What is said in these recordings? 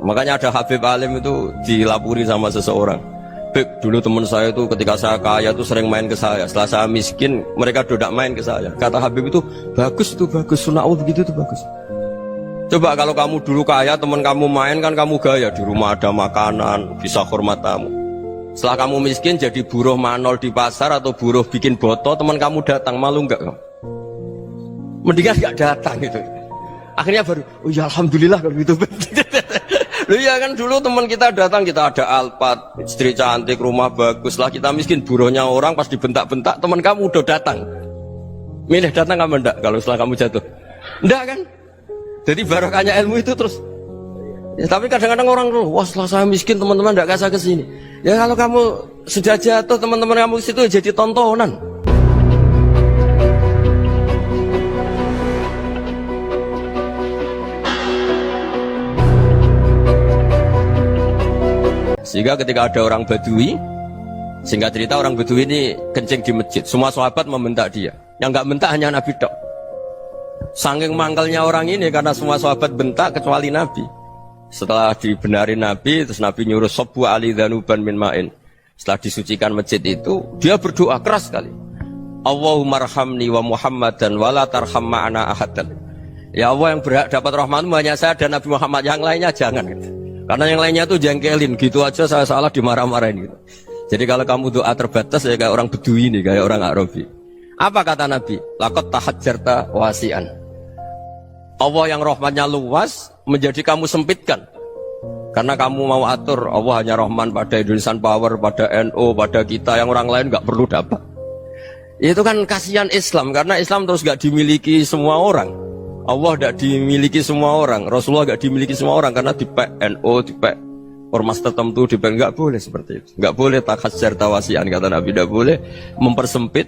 Makanya ada Habib Alim itu dilapuri sama seseorang. Beb, dulu teman saya itu ketika saya kaya itu sering main ke saya. Setelah saya miskin, mereka tidak main ke saya. Kata Habib itu bagus, sunahul begitu itu bagus. Coba kalau kamu dulu kaya, teman kamu main kan kamu gaya. Di rumah ada makanan, bisa hormat tamu. Setelah kamu miskin jadi buruh manol di pasar atau buruh bikin boto, teman kamu datang, malu enggak kamu? Mendingan enggak datang gitu. Akhirnya baru, oh ya alhamdulillah kalau gitu. Loh ya kan dulu teman kita datang, kita ada Alphard, istri cantik, rumah bagus lah, kita miskin, buruhnya orang pas dibentak-bentak, teman kamu udah datang. Milih datang kamu enggak kalau setelah kamu jatuh? Enggak kan? Jadi barokahnya ilmu itu terus. Ya, tapi kadang-kadang orang tuh, wah setelah saya miskin teman-teman enggak kasih ke sini. Ya kalau kamu sudah jatuh, teman-teman kamu situ jadi tontonan. Sehingga ketika ada orang Badui, singkat cerita orang Badui ini kencing di masjid, semua sahabat membentak dia. Yang nggak bentak hanya Nabi tok. Saking mangkalnya orang ini karena semua sahabat bentak kecuali Nabi. Setelah dibenarin Nabi, terus Nabi nyuruh Sobbu ali dhanuban min ma'in. Setelah disucikan masjid itu, dia berdoa keras sekali. Allahumma arhamni wa Muhammadan wa la tarham ma'ana ahadan. Ya Allah, yang berhak dapat rahmatmu hanya saya dan Nabi Muhammad, yang lainnya jangan gitu. Karena yang lainnya tuh jengkelin, gitu aja saya salah dimarah-marahin gitu. Jadi kalau kamu doa terbatas ya kayak orang Bedui ini, kayak orang Arabi. Apa kata Nabi? Laqad tahajjarta wasi'an. Allah yang rahmatnya luas menjadi kamu sempitkan. Karena kamu mau atur Allah hanya rahman pada Indonesian Power, pada NU, pada kita, yang orang lain nggak perlu dapat. Itu kan kasihan Islam, karena Islam terus nggak dimiliki semua orang. Allah tidak dimiliki semua orang, Rasulullah tidak dimiliki semua orang karena dipek NU, dipek ormas tertentu, dipek nggak boleh seperti itu, nggak boleh takhasjar tawasian kata Nabi, tidak boleh mempersempit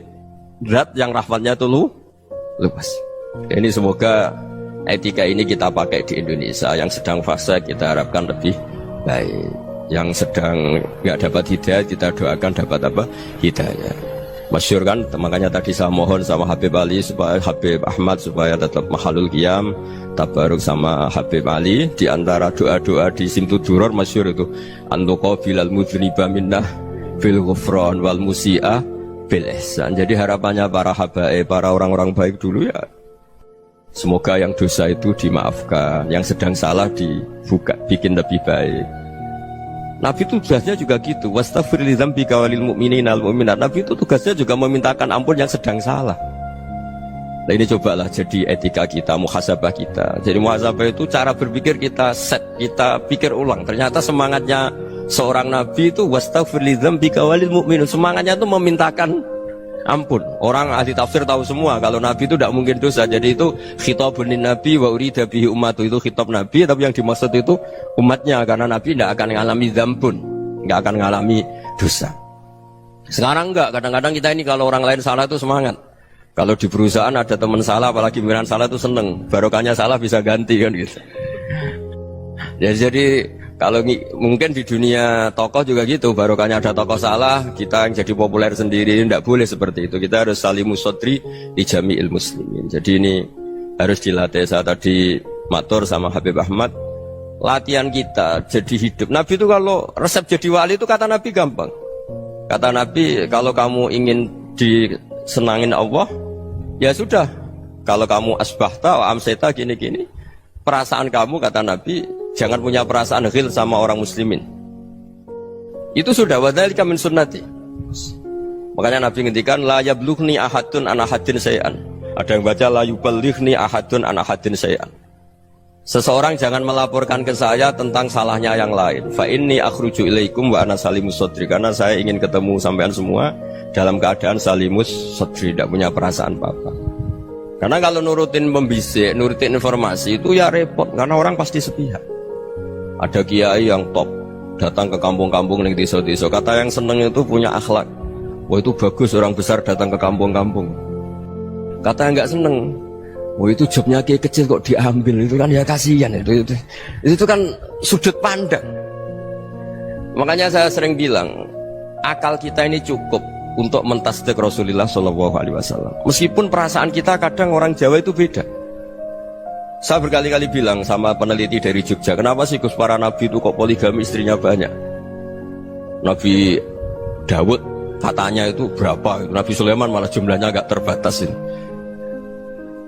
zat yang rahmatnya itu luas. Ini semoga etika ini kita pakai di Indonesia. Yang sedang fase kita harapkan lebih baik, yang sedang nggak dapat hidayah kita doakan dapat apa? Hidayah. Masyhur kan, makanya tadi saya mohon sama Habib Ali supaya Habib Ahmad supaya tetap mahalul qiyam tabaruk sama Habib Ali. Di antara doa-doa di Simtuduror masyhur itu antuqa bilal mudhriba minnah fil ghufran wal musi'ah bil ihsan. Jadi harapannya para habaib, para orang-orang baik dulu ya, semoga yang dosa itu dimaafkan, yang sedang salah dibuka, bikin lebih baik. Nabi itu tugasnya juga gitu. Wastaghfir li dzambika walil mu'minina wal mu'minat. Nabi itu tugasnya juga memintakan ampun yang sedang salah. Nah ini cobalah jadi etika kita, muhasabah kita. Jadi muhasabah itu cara berpikir kita set, kita pikir ulang. Ternyata semangatnya seorang nabi itu wastaghfir li dzambika walil mu'minun. Semangatnya itu memintakan ampun. Orang ahli tafsir tahu semua kalau Nabi itu tidak mungkin dosa. Jadi itu khitabun lin Nabi wa urida bihi ummatu, itu khitab Nabi, tapi yang dimaksud itu umatnya, karena Nabi tidak akan mengalami dzambun, tidak akan mengalami dosa. Sekarang enggak, kadang-kadang kita ini kalau orang lain salah itu semangat. Kalau di perusahaan ada teman salah, apalagi pimpinan salah itu seneng, barokahnya salah bisa ganti kan gitu. Ya, jadi kalau mungkin di dunia tokoh juga gitu, barokahnya ada tokoh salah, kita yang jadi populer sendiri, tidak boleh seperti itu. Kita harus salimus sodri di jami'il muslimin. Jadi ini harus dilatih. Saya tadi matur sama Habib Ahmad, latihan kita jadi hidup. Nabi itu kalau resep jadi wali itu kata Nabi gampang. Kata Nabi, kalau kamu ingin disenangin Allah, ya sudah. Kalau kamu asbahta wa amseta gini-gini, perasaan kamu kata Nabi, jangan punya perasaan ghil sama orang muslimin. Itu sudah wadzalika min sunnati. Makanya Nabi ngendikan la yablughni ahadun an ahadin syai'an. Ada yang baca la yuballighni ahadun an ahadin syai'an. Seseorang jangan melaporkan ke saya tentang salahnya yang lain. Fa inni akhruju ilaikum wa ana salimus sadri. Karena saya ingin ketemu sampean semua dalam keadaan salimus sadri, tidak punya perasaan apa-apa. Karena kalau nurutin membisik, nurutin informasi itu ya repot, karena orang pasti sepihak. Ada kiai yang top datang ke kampung-kampung ning desa-desa, kata yang seneng itu punya akhlak. Wah itu bagus orang besar datang ke kampung-kampung. Kata yang nggak seneng, wah itu jobnya kiai kecil kok diambil, itu kan ya kasihan itu kan sudut pandang. Makanya saya sering bilang, akal kita ini cukup untuk mentasdik Rasulullah SAW. Meskipun perasaan kita kadang orang Jawa itu beda. Saya berkali-kali bilang sama peneliti dari Jogja, kenapa sih Gus para nabi itu kok poligami istrinya banyak? Nabi Dawud katanya itu berapa? Nabi Sulaiman malah jumlahnya agak terbatas ini.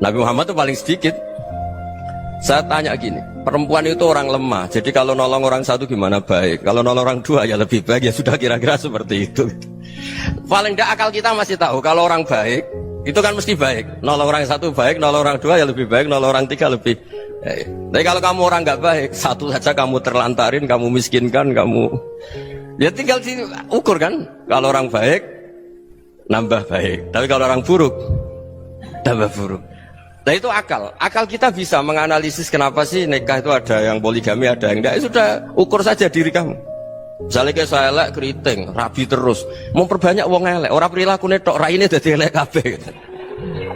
Nabi Muhammad itu paling sedikit. Saya tanya gini, perempuan itu orang lemah, jadi kalau nolong orang satu gimana baik? Kalau nolong orang dua ya lebih baik, ya sudah kira-kira seperti itu. Paling tidak akal kita masih tahu kalau orang baik itu kan mesti baik, nolong orang satu baik, nolong orang dua ya lebih baik, nolong orang tiga lebih baik. Tapi kalau kamu orang nggak baik, satu saja kamu terlantarin, kamu miskinkan, kamu ya tinggal diukur kan. Kalau orang baik nambah baik, tapi kalau orang buruk tambah buruk. Nah itu akal kita bisa menganalisis kenapa sih nikah itu ada yang poligami, ada yang enggak. Sudah ukur saja diri kamu. Misalnya kayak saya elek keriting, rabi terus, mau perbanyak wong elek, orang perilaku netok, raine dadi elek kabeh.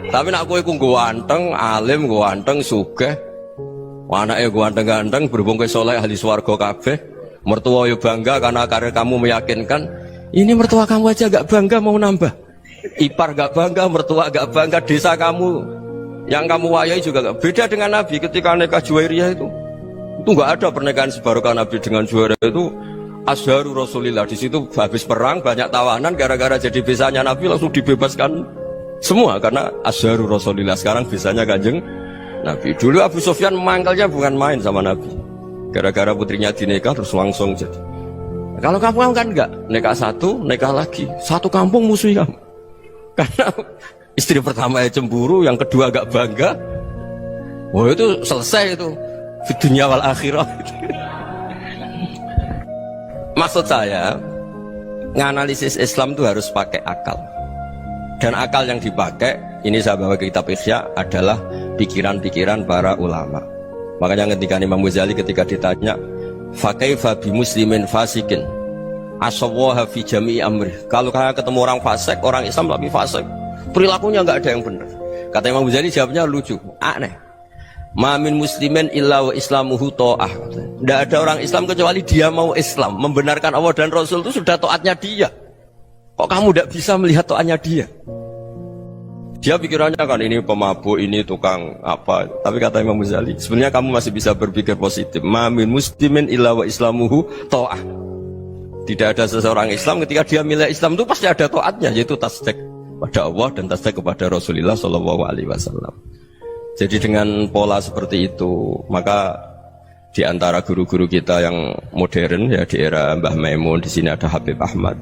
Tapi nak kowe ku ganteng, alim, ganteng, sugih, anake ganteng-ganteng, berhubung kowe saleh ahli swarga kabeh, mertua yo bangga karena karir kamu meyakinkan. Ini mertua kamu aja gak bangga mau nambah. Ipar gak bangga, mertua gak bangga, desa kamu yang kamu wayai juga gak beda dengan Nabi ketika nikah Juwairiyah itu gak ada pernikahan sebarokah Nabi dengan Juwairiyah itu. Azharu Rasulillah, di situ habis perang banyak tawanan, gara-gara jadi besanya Nabi langsung dibebaskan semua karena Azharu Rasulillah. Sekarang besanya Kanjeng Nabi. Dulu Abu Sufyan mangkalnya bukan main sama Nabi, gara-gara putrinya dinikah terus langsung jadi. Kalau kamu kan enggak, nikah satu, nikah lagi, satu kampung musuhi kamu karena istri pertama ya cemburu, yang kedua agak bangga. Wah itu selesai itu di dunia wal akhirah. Maksud saya, nganalisis Islam itu harus pakai akal. Dan akal yang dipakai, ini saya bawa ke kitab Ihya, adalah pikiran-pikiran para ulama. Makanya ketika Imam Ghazali ketika ditanya, fakaifa bi muslimin fasikin asawwaha fi jami'i amri. Kalau kayak ketemu orang fasik, orang Islam tapi fasik, perilakunya nggak ada yang benar. Kata Imam Ghazali jawabnya lucu, aneh. Ma min muslimin illa wa islamuhu ta'ah. Tidak ada orang Islam kecuali dia mau Islam, membenarkan Allah dan Rasul itu sudah taatnya dia. Kok kamu tidak bisa melihat taatnya dia? Dia pikirannya kan ini pemabuk, ini tukang apa. Tapi kata Imam Ghazali, sebenarnya kamu masih bisa berpikir positif. Ma min muslimin illa wa islamuhu ta'ah. Tidak ada seseorang Islam ketika dia milih Islam itu pasti ada taatnya, yaitu tasdik pada Allah dan tasdik kepada Rasulullah SAW. Jadi dengan pola seperti itu, maka di antara guru-guru kita yang modern ya di era Mbah Maimun, di sini ada Habib Ahmad,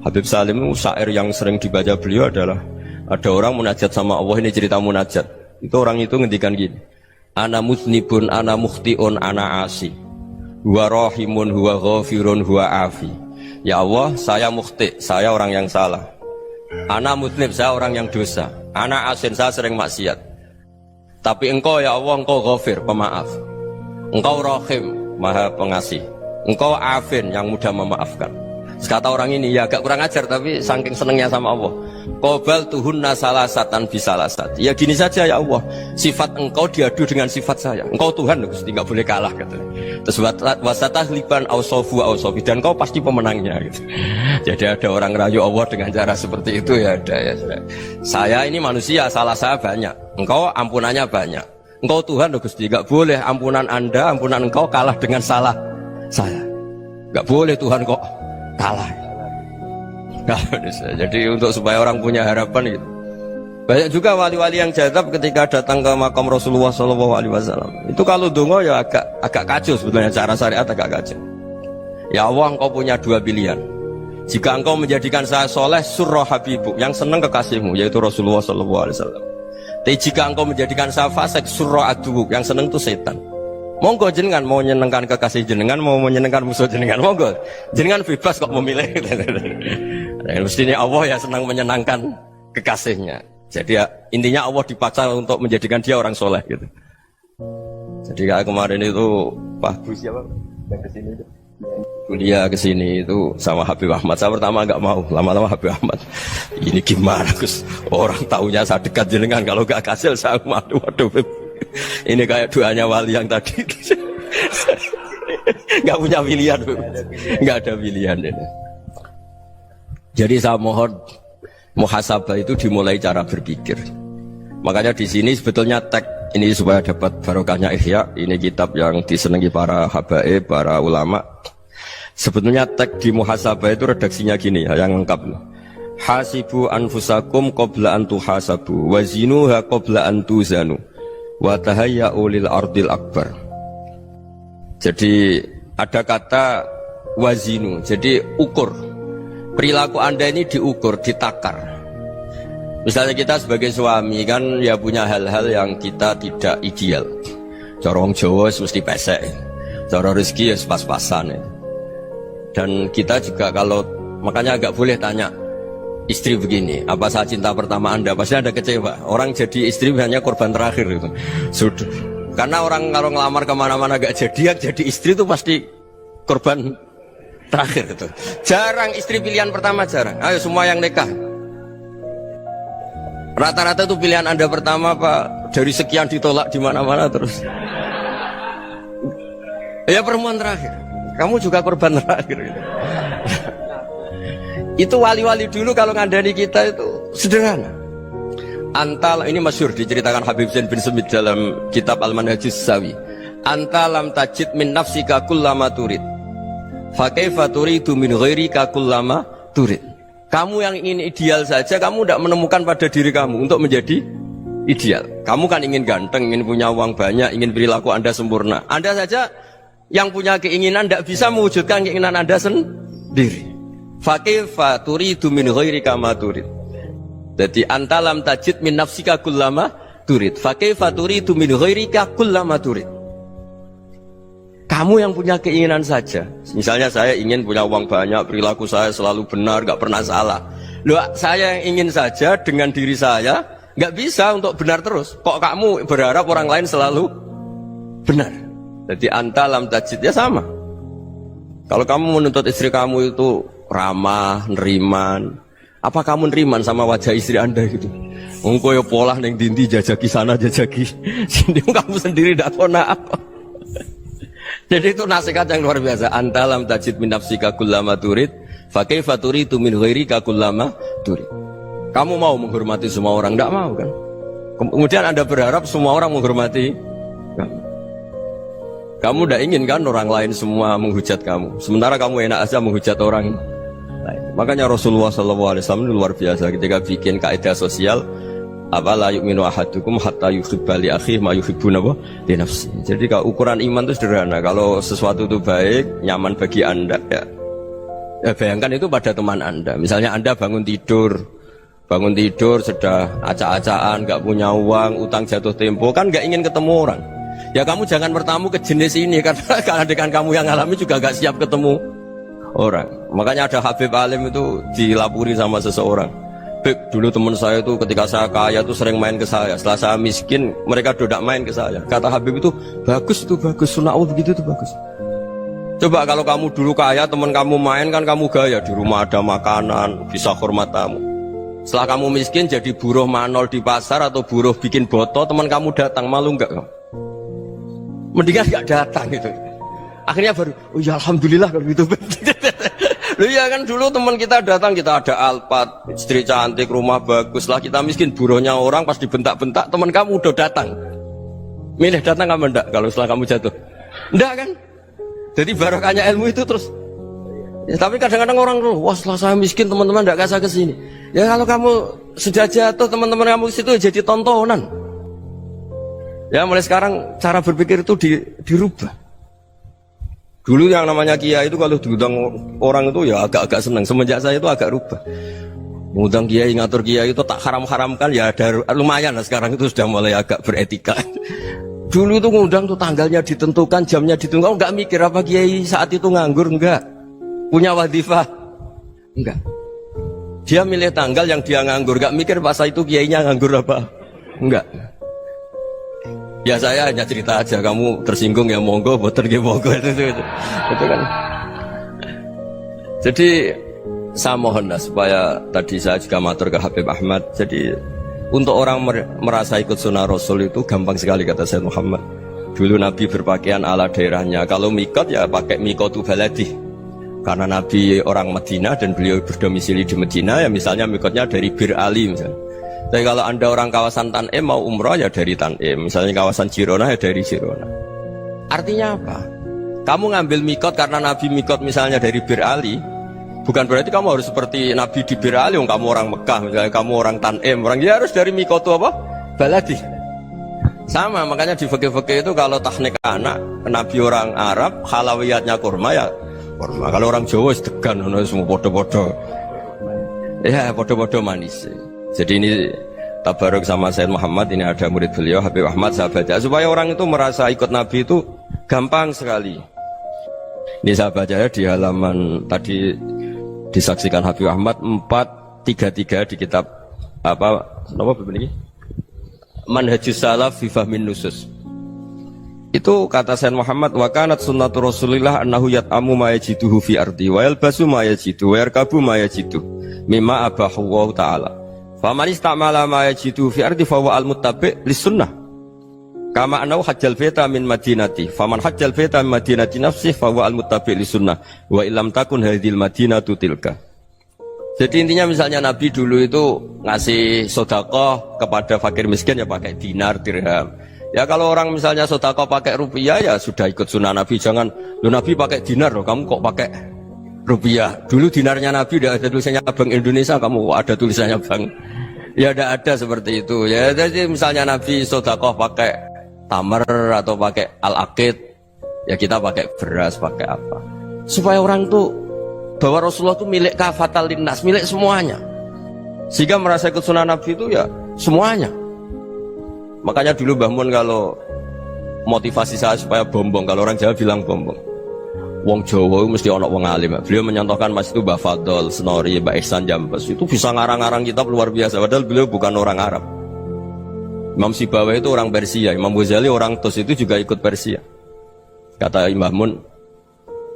Habib Salim, syair yang sering dibaca beliau adalah ada orang munajat sama Allah. Ini cerita munajat. Itu orang itu ngendikan gini, ana muznibun, ana mukhtiun, ana asi, huwa rahimun, huwa ghafirun, huwa afi. Ya Allah, saya mukhti, saya orang yang salah. Ana muznib, saya orang yang dosa. Ana asin, saya sering maksiat. Tapi engkau ya Allah, engkau ghafir, pemaaf. Engkau rahim, maha pengasih. Engkau afin, yang mudah memaafkan. Kata orang ini, ya agak kurang ajar, tapi saking senengnya sama Allah. Qobal tuhunna salasatan bisalasat. Ya gini saja ya Allah, sifat engkau diadu dengan sifat saya. Engkau Tuhan, Gusti, nggak boleh kalah katanya. Terus wasatah liban ausofu ausofi, dan engkau pasti pemenangnya gitu. Jadi ada orang rayu Allah dengan cara seperti itu ya ada ya. Saya ini manusia, salah saya banyak. Engkau ampunannya banyak. Engkau Tuhan, Gusti, nggak boleh ampunan Anda, ampunan engkau kalah dengan salah saya. Nggak boleh Tuhan kok kalah. Jadi untuk supaya orang punya harapan gitu. Banyak juga wali-wali yang jadab ketika datang ke makam Rasulullah SAW. Itu kalau dongo ya agak kacau sebetulnya, cara syariat agak kacau. Ya Allah, engkau punya dua pilihan. Jika engkau menjadikan saya soleh, surah habibu, yang senang kekasihmu, yaitu Rasulullah SAW. Tapi jika engkau menjadikan saya fasik, surah aduuk, yang senang itu setan. Monggo jenengan mau menyenangkan kekasih jenengan, mau menyenangkan musuh jenengan, monggo jenengan bebas kok memilih. Mestinya Allah ya senang menyenangkan kekasihnya. Jadi ya, intinya Allah dipaksa untuk menjadikan dia orang soleh gitu. Jadi kayak kemarin itu Pak Gus siapa yang kesini itu, kuliah kesini itu sama Habib Ahmad. Saya pertama nggak mau, lama-lama Habib Ahmad, ini gimana Gus? Orang taunya saya dekat jenengan, kalau nggak hasil saya waduh. Ini kayak doanya wali yang tadi. Nggak punya pilihan, nggak ada pilihan ini. Jadi saya mohon muhasabah itu dimulai cara berpikir. Makanya di sini sebetulnya teks ini supaya dapat barokahnya Ihya. Ini kitab yang disenangi para habaib, para ulama. Sebetulnya teks di muhasabah itu redaksinya gini ya, yang lengkap. Hasibu anfusakum qabla an tuhasabu wazinuha qabla an tuzanu wa tahayya'u lil ardil akbar. Jadi ada kata wazinu, jadi ukur. Perilaku Anda ini diukur, ditakar. Misalnya kita sebagai suami kan ya punya hal-hal yang kita tidak ideal. Corong Jawa mesti pesek, cara rezeki ya pas-pasan. Dan kita juga kalau makanya agak boleh tanya istri begini, apa saat cinta pertama Anda? Pasti Anda kecewa. Orang jadi istri hanya korban terakhir itu. Sudah. Karena orang kalau ngelamar kemana-mana gak jadi istri itu pasti korban terakhir itu. Jarang istri pilihan pertama, jarang. Ayo semua yang nikah. Rata-rata itu pilihan Anda pertama Pak, dari sekian ditolak di mana-mana terus. Ya perempuan terakhir. Kamu juga korban terakhir. Itu wali-wali dulu kalau ngandani kita itu sederhana. Antal ini masyhur diceritakan Habib Zain bin Semit dalam kitab Al-Manhajus Sawi. Anta lam tajid min nafsika kullama turid. Fa kaifa turidu min ghairika kullama turid. Kamu yang ingin ideal saja kamu tidak menemukan pada diri kamu untuk menjadi ideal. Kamu kan ingin ganteng, ingin punya uang banyak, ingin perilaku Anda sempurna. Anda saja yang punya keinginan tidak bisa mewujudkan keinginan Anda sendiri. Fa kaifa turidu min ghairika ma turid. Jadi anta lam tajid min nafsika kullama turid. Fa kaifa turidu min ghairika kullama turid. Kamu yang punya keinginan saja. Misalnya saya ingin punya uang banyak, perilaku saya selalu benar, gak pernah salah. Loh, saya yang ingin saja dengan diri saya gak bisa untuk benar terus. Kok kamu berharap orang lain selalu benar? Jadi anta lam tajid ya sama. Kalau kamu menuntut istri kamu itu ramah, neriman, apa kamu neriman sama wajah istri Anda gitu? Engkau ya pola neng dindi jajaki sana jajaki sini, kamu sendiri tidak tahu apa. Jadi itu nasihat yang luar biasa. Anta lam tajid min nafsika kullama turid, fa kaifa turidu min ghairika kullama turid. Kamu mau menghormati semua orang? Tidak mau kan? Kemudian Anda berharap semua orang menghormati kamu. Kamu tidak ingin kan orang lain semua menghujat kamu. Sementara kamu enak aja menghujat orang lain. Makanya Rasulullah SAW luar biasa ketika bikin kaidah sosial. Apa la yu'minu ahadukum hatta yuhibba li akhihi ma yuhibbu li nafsihi. Jadi kalau ukuran iman itu sederhana. Kalau sesuatu itu baik, nyaman bagi Anda ya bayangkan itu pada teman Anda. Misalnya Anda bangun tidur sudah acak-acakan, gak punya uang, utang jatuh tempo, kan gak ingin ketemu orang. Ya kamu jangan bertamu ke jenis ini karena dengan kamu yang alami juga gak siap ketemu orang. Makanya ada Habib Alim itu dilapuri sama seseorang. Beb, dulu teman saya itu ketika saya kaya itu sering main ke saya. Setelah saya miskin, mereka tidak main ke saya. Kata Habib itu bagus, sunnah Allah begitu itu bagus. Coba kalau kamu dulu kaya, teman kamu main kan kamu gaya. Di rumah ada makanan, bisa hormat tamu. Setelah kamu miskin jadi buruh manol di pasar atau buruh bikin boto, teman kamu datang, malu enggak kamu? Mendingan enggak datang gitu. Akhirnya baru, oh ya alhamdulillah kalau gitu. Loh ya kan dulu teman kita datang, kita ada Alphard, istri cantik, rumah bagus lah, kita miskin, buruhnya orang pas dibentak-bentak, teman kamu udah datang. Milih datang kamu enggak kalau setelah kamu jatuh? Enggak kan? Jadi barokahnya ilmu itu terus. Ya, tapi kadang-kadang orang tuh, wah setelah saya miskin teman-teman enggak kasih ke sini. Ya kalau kamu sudah jatuh, teman-teman kamu ke situ jadi tontonan. Ya mulai sekarang cara berpikir itu dirubah. Dulu yang namanya kiai itu kalau diundang orang itu ya agak-agak senang. Semenjak saya itu agak rubah. Mengundang kiai, ngatur kiai itu tak haram-haramkan ya ada lumayan lah, sekarang itu sudah mulai agak beretika. Dulu itu ngundang tuh tanggalnya ditentukan, jamnya ditentukan. Oh, enggak mikir apa kiai saat itu nganggur, enggak. Punya wadifah, enggak. Dia milih tanggal yang dia nganggur, enggak mikir pas itu kiainya nganggur apa. Enggak. Ya saya hanya cerita aja, kamu tersinggung ya monggo, boten ya monggo itu kan. Jadi saya mohon lah supaya tadi saya juga matur ke Habib Ahmad. Jadi untuk orang merasa ikut sunnah Rasul itu gampang sekali kata Sayyid Muhammad. Dulu Nabi berpakaian ala daerahnya. Kalau mikot ya pakai mikotu baladi. Karena Nabi orang Madinah dan beliau berdomisili di Madinah ya misalnya mikotnya dari Bir Ali misalnya. Tapi kalau Anda orang kawasan Tanim mau umroh ya dari Tanim, misalnya kawasan Jirona ya dari Jirona. Artinya apa? Kamu ngambil mikot karena Nabi mikot misalnya dari Bir Ali, bukan berarti kamu harus seperti Nabi di Bir Ali, kamu orang Mekah, misalnya kamu orang Tanim, orang dia harus dari mikot itu apa? Baladi. Sama, makanya di fikih-fikih itu kalau tahnik anak, Nabi orang Arab, halawiyatnya kurma ya kurma. Kalau orang Jawa sedegan, semua podo-podo. Ya, podo-podo manis. Jadi ini tabaruk sama Sayyid Muhammad, ini ada murid beliau, Habib Ahmad, sahabatnya. Supaya orang itu merasa ikut Nabi itu gampang sekali. Ini sahabatnya di halaman tadi disaksikan Habib Ahmad 433 di kitab apa begini? Manhajus Salaf fi Fahmin Nusus. Itu kata Sayyid Muhammad, wa kanat sunnatu Rasulillah annahu yat'amu ma yajiduhu fi ardi wa yalbasu ma yajidu wa yarkabu ma yajidu mimma abahu wa ta'ala. Faman istamala ma yajidu fi ardi fa huwa al-muttabi' lis-sunnah. Kama annahu hajjal baita min madinati. Faman hajjal baita min madinati nafsihi fa huwa al-muttabi' lis-sunnah. Wa illam takun hadhil madinatu tilka. Jadi intinya misalnya Nabi dulu itu ngasih sedekah kepada fakir miskin ya pakai dinar, dirham. Ya kalau orang misalnya sedekah pakai rupiah ya sudah ikut sunnah Nabi. Jangan, lu Nabi pakai dinar loh, kamu kok pakai rupiah. Dulu dinarnya Nabi udah ada tulisannya Bank Indonesia, kamu ada tulisannya Bank. Ya tidak ada seperti itu. Ya jadi misalnya Nabi sedekah pakai tamar atau pakai al-aqid, ya kita pakai beras, pakai apa. Supaya orang tuh bahwa Rasulullah itu milik kafatal linnas, milik semuanya. Sehingga merasa ikut sunnah Nabi itu ya semuanya. Makanya dulu Mbah Mun kalau motivasi saya supaya bombong, kalau orang Jawa bilang bombong. Wong Jawa mesti ono wong alim. Beliau menyontohkan mas itu Mbah Fadol, Senori, Mbah Ihsan Jambes. Itu bisa ngarang-ngarang kitab luar biasa. Padahal beliau bukan orang Arab. Imam Sibawai itu orang Persia, Imam Ghazali orang Tus itu juga ikut Persia. Kata Mbah Mun,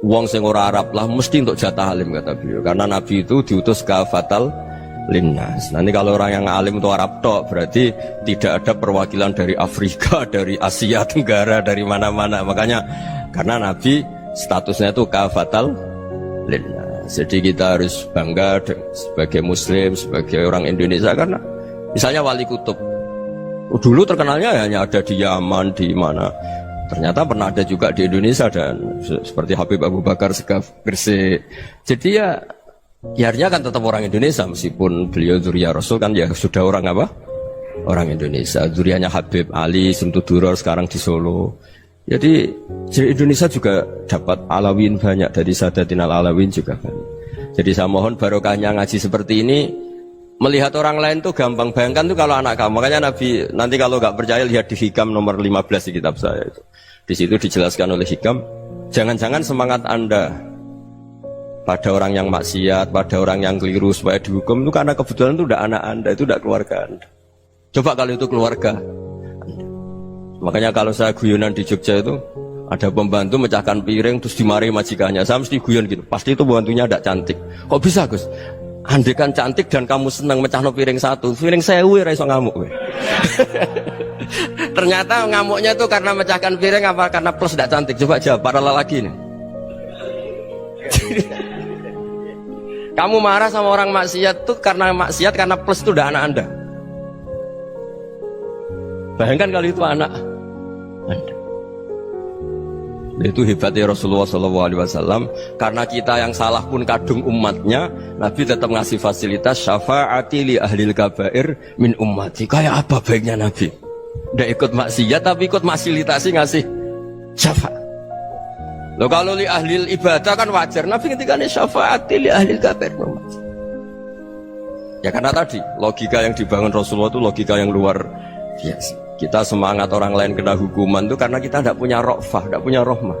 wong sing ora Arab lah mesti untuk jatah alim kata beliau. Karena Nabi itu diutus kafatal linnas. Nanti kalau orang yang alim itu Arab tok, berarti tidak ada perwakilan dari Afrika, dari Asia Tenggara, dari mana-mana. Makanya karena Nabi statusnya itu kafatal linnas. Jadi kita harus bangga sebagai Muslim, sebagai orang Indonesia karena misalnya Wali Kutub dulu terkenalnya hanya ada di Yaman, di mana. Ternyata pernah ada juga di Indonesia dan seperti Habib Abu Bakar Segaf Gresik. Jadi ya akhirnya kan tetap orang Indonesia meskipun beliau dzurriyyah Rasul kan ya sudah orang apa? Orang Indonesia. Dzurriyyahnya Habib Ali Simtuduror sekarang di Solo. Jadi Indonesia juga dapat Alawin banyak, dari Sadatin Al-Alawin juga banyak. Jadi saya mohon barokahnya ngaji seperti ini. Melihat orang lain tuh gampang, bayangkan tuh kalau anak kamu. Makanya Nabi nanti kalau nggak percaya lihat di Hikam nomor 15 di kitab saya itu. Di situ dijelaskan oleh Hikam, jangan-jangan semangat Anda pada orang yang maksiat, pada orang yang keliru supaya dihukum itu karena kebetulan itu udah anak Anda, itu udah keluarga Anda. Coba kalau itu keluarga Anda. Makanya kalau saya guyonan di Jogja itu ada pembantu mecahkan piring terus dimarahi majikannya, saya mesti guyon gitu, pasti itu pembantunya tidak cantik. Kok bisa Gus? Andai kan cantik dan kamu senang mecahno piring satu, piring 1000 ora iso ngamuk kowe. Ternyata ngamuknya tuh karena mecahkan piring apa karena plus tidak cantik? Coba jawab para lelaki ini. Kamu marah sama orang maksiat tuh karena maksiat, karena plus itu udah anak Anda. Bayangkan kalau itu anak Anda. Itu hebatnya Rasulullah SAW. Karena kita yang salah pun kadung umatnya, Nabi tetap ngasih fasilitas syafaati li ahlil kabair min ummati. Kayak apa baiknya Nabi? Udah ikut maksiat tapi ikut fasilitasi ngasih syafaat. Loh kalau li ahlil ibadah kan wajar. Nabi ketika ini syafaati li ahlil kabair min ummati. Ya karena tadi logika yang dibangun Rasulullah itu logika yang luar biasa. Kita semangat orang lain kena hukuman itu karena kita tidak punya ra'fah, tidak punya rahmah.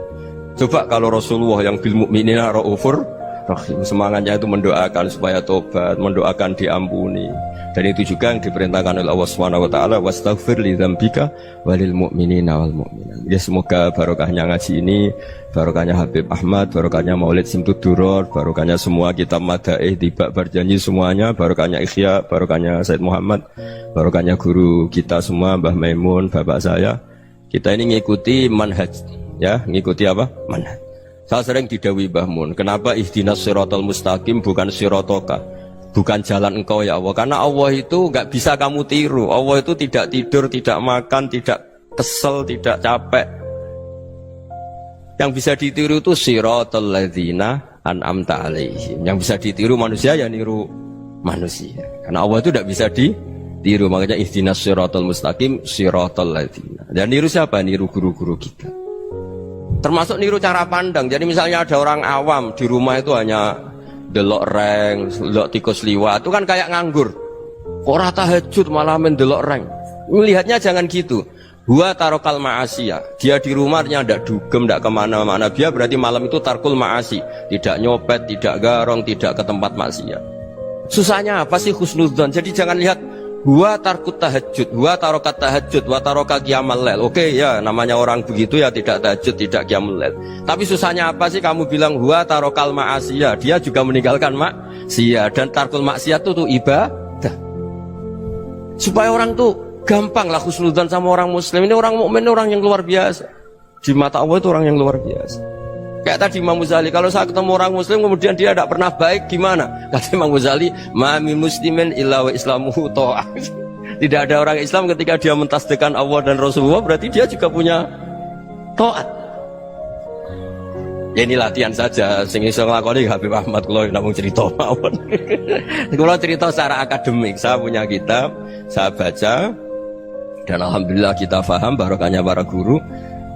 Coba kalau Rasulullah yang bil mu'minina ra'ufur rahim, semangatnya itu mendoakan supaya tobat, mendoakan diampuni. Dan itu juga yang diperintahkan oleh Allah Subhanahu wa taala, wastaghfir li dzambika walil mu'minina wal mu'minat. Ya semoga barokahnya ngaji ini, barokahnya Habib Ahmad, barokahnya Maulid Simtuduror, barokahnya semua kitab madaih tiba berjanji semuanya, barokahnya Ikhya, barokahnya Said Muhammad, barokahnya guru kita semua Mbah Maimun, bapak saya. Kita ini ngikuti manhaj, ya, ngikuti apa? Manhaj. Saya sering didhawuhi Mbah Mun, kenapa ihdinas siratal mustaqim bukan siratoka? bukan jalan engkau ya Allah. Karena Allah itu nggak bisa kamu tiru. Allah itu tidak tidur, tidak makan, tidak kesel, tidak capek. Yang bisa ditiru itu siratal ladzina an'amta alaihim. Yang bisa ditiru manusia ya niru manusia. Karena Allah itu tidak bisa ditiru. Makanya ihdinas siratal mustaqim siratal ladzina. Dan niru siapa? Niru guru-guru kita. Termasuk niru cara pandang. Jadi misalnya ada orang awam di rumah itu hanya delok reng, delok tikus liwat, itu kan kayak nganggur. Ora tahajud malah mendelok reng. Melihatnya jangan gitu. Huwa tarokal ma'asiyah. Dia di rumahnya ndak dugem, ndak kemana-mana. Dia berarti malam itu tarkul ma'asi. Tidak nyopet, tidak garong, tidak ke tempat maksiat. Susahnya apa sih husnudzon? Jadi jangan lihat huwa tarkut tahajud, huwa tarokat tahajud, wa taroka qiyamal lail. Oke ya, namanya orang begitu ya tidak tahajud, tidak qiyamul lail. Tapi susahnya apa sih kamu bilang huwa tarokal ma'asiyah? Dia juga meninggalkan maksiat, dan tarkul maksiat itu tuh ibadah. Supaya orang tuh gampang lah husnudzon sama orang muslim. Ini orang mukmin, orang yang luar biasa. Di mata Allah itu orang yang luar biasa. Kayak tadi Imam Ghazali, kalau saya ketemu orang muslim kemudian dia tidak pernah baik, gimana? Kata Imam Ghazali, ma min muslimin illa wa islamuhu ta'ah. Tidak ada orang Islam ketika dia mentasdihkan Allah dan Rasulullah, berarti dia juga punya taat. Ya ini latihan saja, sing iso nglakoni Habib Ahmad kula namung cerita mawon. Kula cerita secara akademik, saya punya kitab, saya baca, dan alhamdulillah kita paham barokahnya para guru,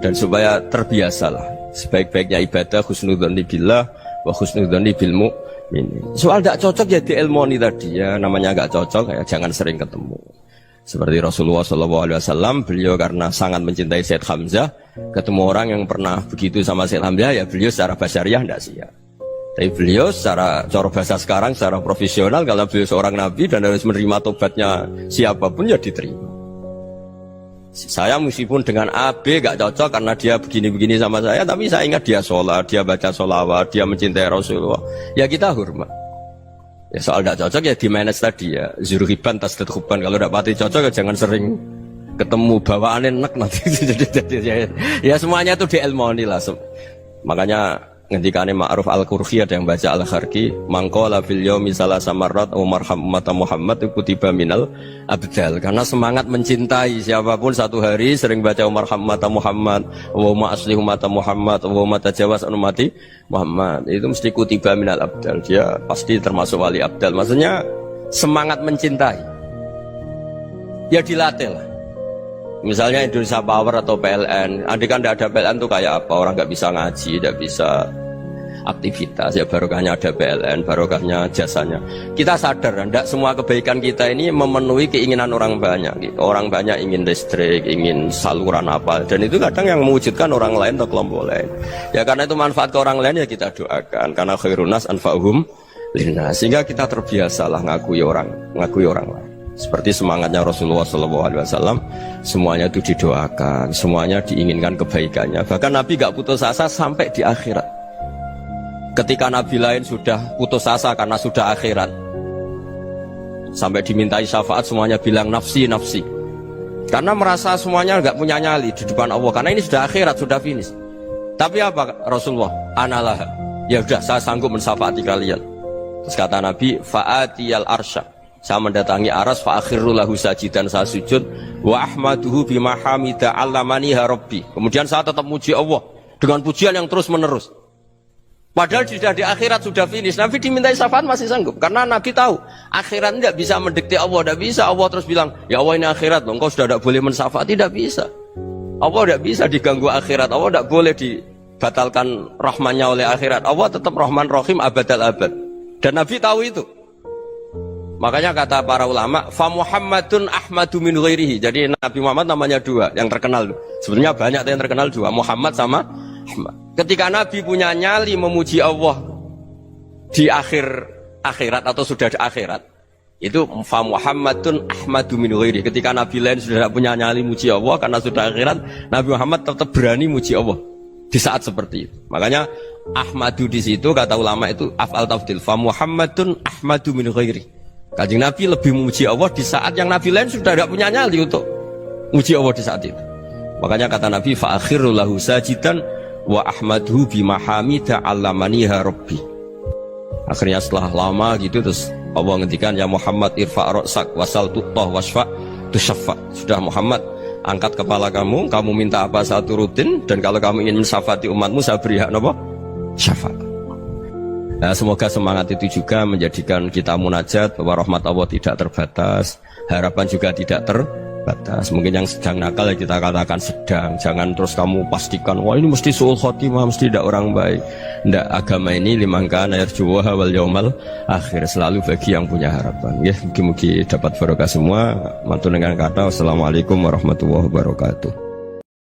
dan supaya terbiasalah. Sebaik-baiknya ibadah husnudzon billah wa husnudzon bil mu'min. Soal tidak cocok ya diilmoni tadi ya, namanya nggak cocok ya jangan sering ketemu. Seperti Rasulullah SAW, beliau karena sangat mencintai Sayyid Hamzah, ketemu orang yang pernah begitu sama Sayyid Hamzah, ya beliau secara basyariah tidak siap. Tapi beliau secara cara bahasa sekarang, secara profesional, kalau beliau seorang nabi dan harus menerima tobatnya siapapun ya diterima. Saya meskipun dengan A, B gak cocok karena dia begini-begini sama saya, tapi saya ingat dia sholat, dia baca sholawat, dia mencintai Rasulullah, ya kita hormat. Ya soal gak cocok ya di manage tadi ya, zurhiban tasdad huban. Kalau gak pati cocok ya jangan sering ketemu, bawaannya enak nanti. Ya semuanya itu diilmoni lah. Makanya ngendikane Ma'ruf Al-Qurhi ada yang baca Al-Kharqi, mangqala fil yaumi salasa marrat wa marham ummata Muhammad kutiba minal abdal. Karena semangat mencintai siapapun satu hari sering baca marham ummata Muhammad wa ma asli ummata Muhammad wa ma tajawaz an ummati Muhammad, itu mesti kutiba minal abdal. Dia pasti termasuk wali abdal. Maksudnya semangat mencintai ya dilatih lah. Misalnya Indonesia Power atau PLN, andai kan tidak ada PLN tuh kayak apa? Orang nggak bisa ngaji, tidak bisa aktivitas. Ya barokahnya ada PLN, barokahnya jasanya. Kita sadar, tidak semua kebaikan kita ini memenuhi keinginan orang banyak. Gitu. Orang banyak ingin listrik, ingin saluran apa, dan itu kadang yang mewujudkan orang lain atau kelompok lain. Ya karena itu manfaat ke orang lain ya kita doakan. Karena khairunas anfa'uhum linnas. Sehingga kita terbiasalah ngakui orang lain. Seperti semangatnya Rasulullah SAW, semuanya itu didoakan, semuanya diinginkan kebaikannya. Bahkan Nabi gak putus asa sampai di akhirat. Ketika Nabi lain sudah putus asa karena sudah akhirat, sampai dimintai syafaat semuanya bilang nafsi, nafsi. Karena merasa semuanya gak punya nyali di depan Allah. Karena ini sudah akhirat, sudah finish. Tapi apa Rasulullah? Analah. Ya udah, saya sanggup mensyafaati kalian. Terus kata Nabi, fa'atiyal arsya. Saya mendatangi aras fa akhirru lahu sajidan, saya sujud wa ahmaduhu bima hamida 'allamaniha rabbi. Kemudian saya tetap muji Allah dengan pujian yang terus menerus. Padahal sudah di akhirat, sudah finish. Nabi dimintai syafaat masih sanggup karena Nabi tahu akhirat tidak bisa mendikte Allah, tidak bisa. Allah terus bilang, "Ya Allah ini akhirat loh, engkau sudah tidak boleh mensyafaat." Tidak bisa. Allah tidak bisa diganggu akhirat. Allah tidak boleh dibatalkan rahmannya oleh akhirat. Allah tetap Rahman Rahim abadal abad. Dan Nabi tahu itu. Makanya kata para ulama, fa Muhammadun ahmadu min ghairihi. Jadi Nabi Muhammad namanya dua yang terkenal. Sebenarnya banyak yang terkenal dua, Muhammad sama Ahmad. Ketika Nabi punya nyali memuji Allah di akhirat atau sudah di akhirat, itu fa Muhammadun ahmadu min ghairihi. Ketika Nabi lain sudah tidak punya nyali muji Allah karena sudah akhirat, Nabi Muhammad tetap berani muji Allah di saat seperti itu. Makanya ahmadu di situ kata ulama itu af'al tafdil, fa Muhammadun ahmadu min ghairihi. Kanjeng Nabi lebih memuji Allah di saat yang Nabi lain sudah tidak punya nyali untuk memuji Allah di saat itu. Makanya kata Nabi fa akhirru lahu sajidan wa ahmaduhu bima hamida 'allamaniha rabbi. Akhirnya setelah lama gitu terus Allah ngendikan ya Muhammad irfa' ra'sak wasal tu'tah wasfa' tusyaffa. Sudah Muhammad, angkat kepala kamu, kamu minta apa saya turutin, dan kalau kamu ingin mensyafaati umatmu saya beri hak apa? Syafaat. Nah, semoga semangat itu juga menjadikan kita munajat bahwa rahmat Allah tidak terbatas, harapan juga tidak terbatas. Mungkin yang sedang nakal ya kita katakan sedang, jangan terus kamu pastikan wah ini mesti suul khotimah, mesti tidak orang baik. Ndak, agama ini limangka yarjuwa wal yaumal akhir, selalu bagi yang punya harapan. Ya, mugi-mugi dapat barokah semua. Mantul dengan kata wassalamualaikum warahmatullahi wabarakatuh.